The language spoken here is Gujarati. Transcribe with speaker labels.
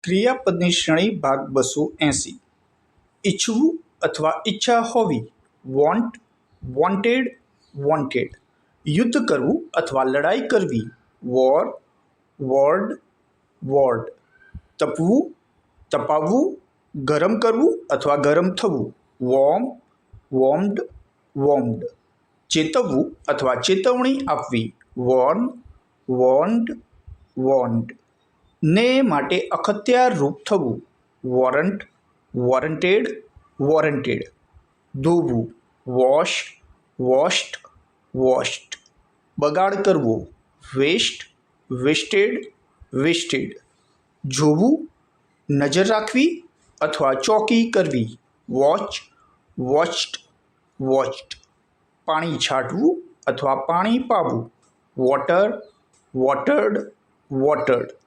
Speaker 1: ક્રિયાપદની શ્રેણી ભાગ 280. ઈચ્છવું અથવા ઈચ્છા હોવી, વોન્ટ, વોન્ટેડ, વોન્ટેડ. યુદ્ધ કરવું અથવા લડાઈ કરવી, વોર, વોર્ડ, વોર્ડ. તપવું, તપાવવું, ગરમ કરવું અથવા ગરમ થવું, વોર્મ, વોર્મ્ડ, વોર્મ્ડ. ચેતવવું અથવા ચેતવણી આપવી, વોર્ન, વોર્ન્ડ, વોર્ન્ડ. ને માટે અખત્યાર રૂપ થવું, વોરંટ, વોરંટેડ, વોરંટેડ. ધોવું, વોશ, વોશ્ડ, વોશ્ડ. બગાડ કરવો, વેસ્ટ, વેસ્ટેડ, વેસ્ટેડ. જોવું, નજર રાખવી અથવા ચોકી કરવી, વોચ, વોચ્ડ, વોચ્ડ. પાણી છાંટવું અથવા પાણી પાવું, વોટર, વોટર્ડ, વોટર્ડ.